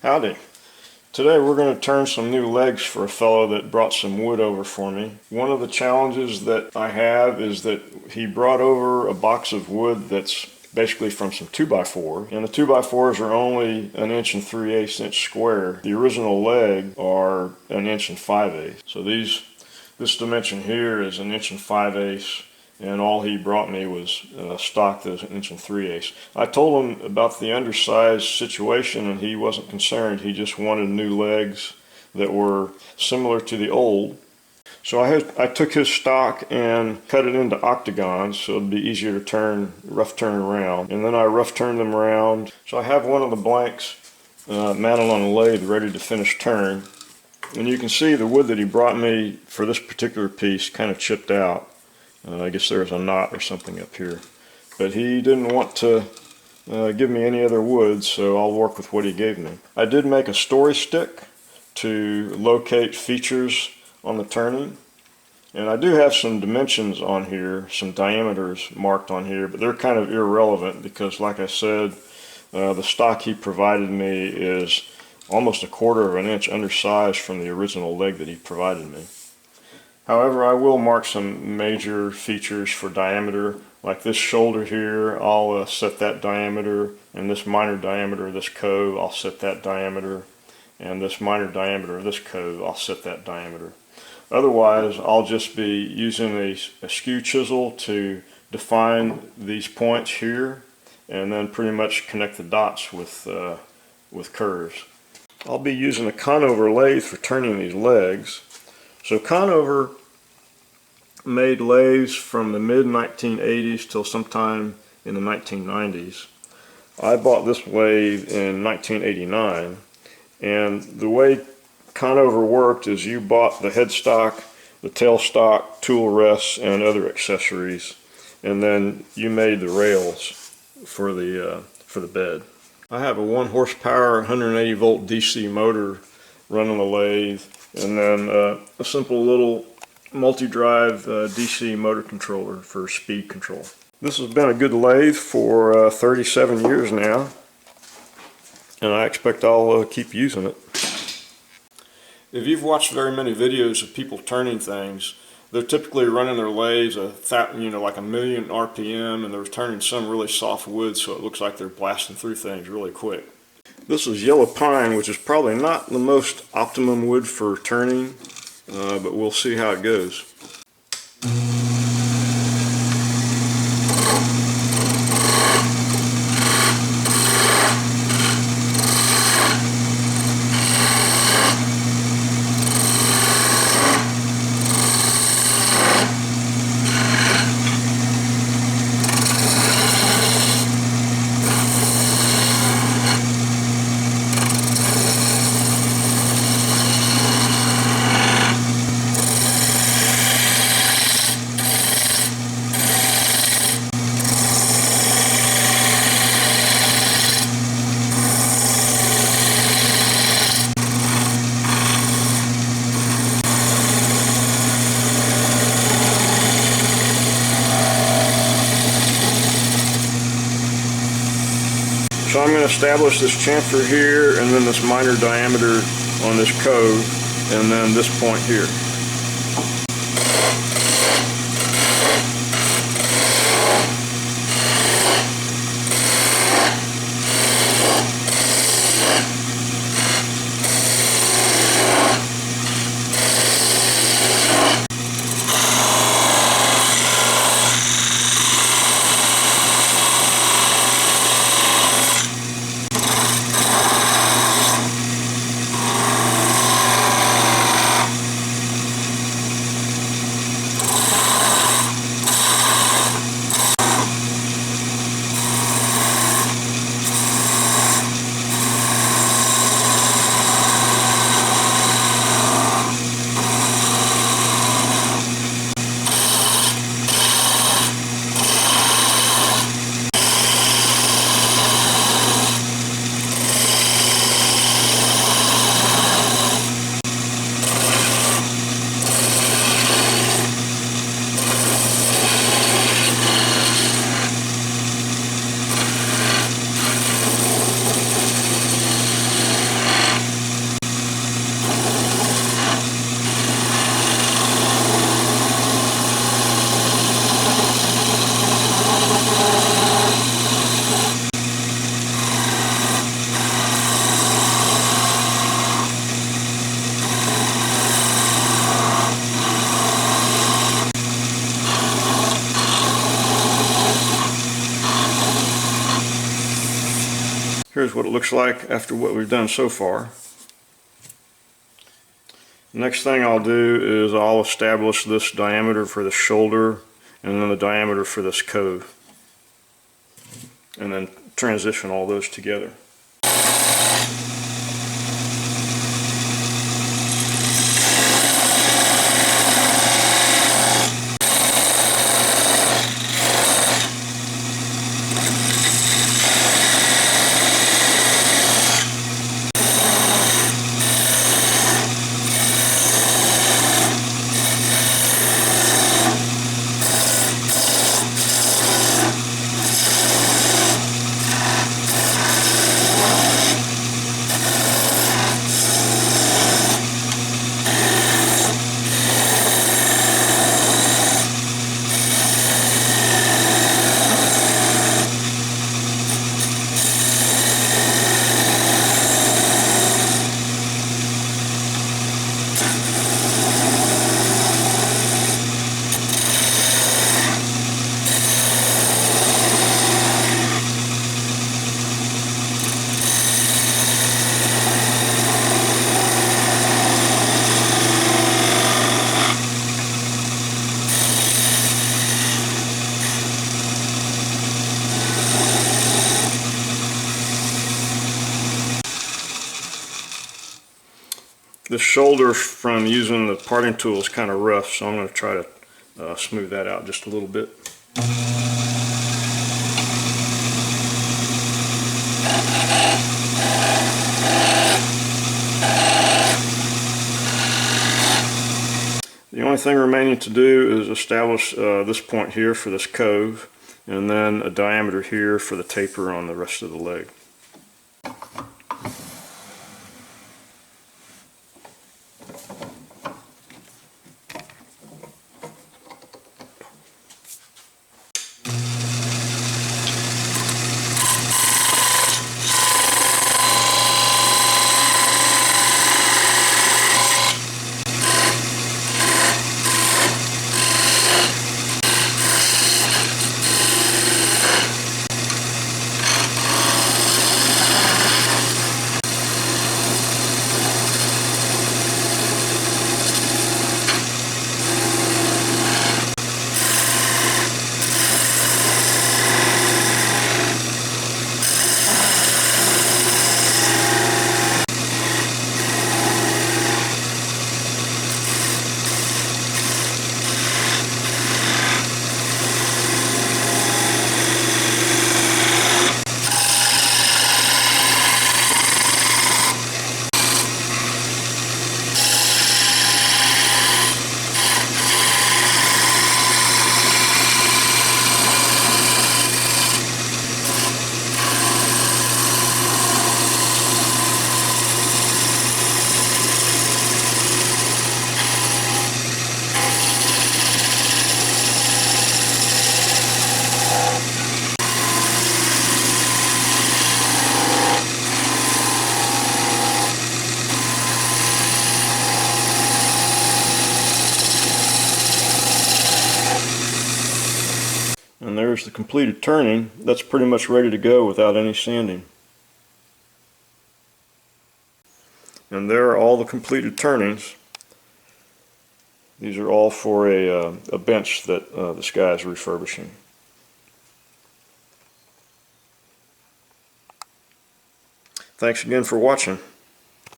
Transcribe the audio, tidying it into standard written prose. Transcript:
Howdy. Today we're going to turn some new legs for a fellow that brought some wood over for me. One of the challenges that I have is that he brought over a box of wood that's basically from some 2x4, and the 2x4s are only 1 3/8 inch square. The original leg are 1 5/8 inch. So this dimension here is 1 5/8 inch, and all he brought me was stock that's 1 3/8 inch. I told him about the undersized situation and he wasn't concerned. He just wanted new legs that were similar to the old. So I took his stock and cut it into octagons so it'd be easier to rough turn around. And then I rough turned them around. So I have one of the blanks mounted on a lathe ready to finish turn. And you can see the wood that he brought me for this particular piece kind of chipped out. I guess there's a knot or something up here. But he didn't want to give me any other wood, so I'll work with what he gave me. I did make a story stick to locate features on the turning. And I do have some dimensions on here, some diameters marked on here, but they're kind of irrelevant because, like I said, the stock he provided me is almost 1/4 inch undersized from the original leg that he provided me. However, I will mark some major features for diameter, like this shoulder here. I'll set that diameter, and this minor diameter of this cove, I'll set that diameter, and this minor diameter of this cove, I'll set that diameter. Otherwise, I'll just be using a skew chisel to define these points here, and then pretty much connect the dots with curves. I'll be using a Conover lathe for turning these legs. So Conover made lathes from the mid-1980s till sometime in the 1990s. I bought this lathe in 1989, and the way Conover worked is you bought the headstock, the tailstock, tool rests, and other accessories, and then you made the rails for the bed. I have a 1 horsepower 180 volt DC motor running the lathe, and then a simple little multi-drive DC motor controller for speed control. This has been a good lathe for 37 years now, and I expect I'll keep using it. If you've watched very many videos of people turning things, they're typically running their lathes like 1,000,000 RPM, and they're turning some really soft wood, so it looks like they're blasting through things really quick. This is yellow pine, which is probably not the most optimum wood for turning, but we'll see how it goes. So I'm going to establish this chamfer here, and then this minor diameter on this cove, and then this point here. Here's what it looks like after what we've done so far. Next thing I'll do is I'll establish this diameter for the shoulder and then the diameter for this cove, and then transition all those together. The shoulder from using the parting tool is kind of rough, so I'm going to try to smooth that out just a little bit. The only thing remaining to do is establish this point here for this cove, and then a diameter here for the taper on the rest of the leg. And there's the completed turning. That's pretty much ready to go without any sanding. And there are all the completed turnings. These are all for a bench that this guy is refurbishing. Thanks again for watching.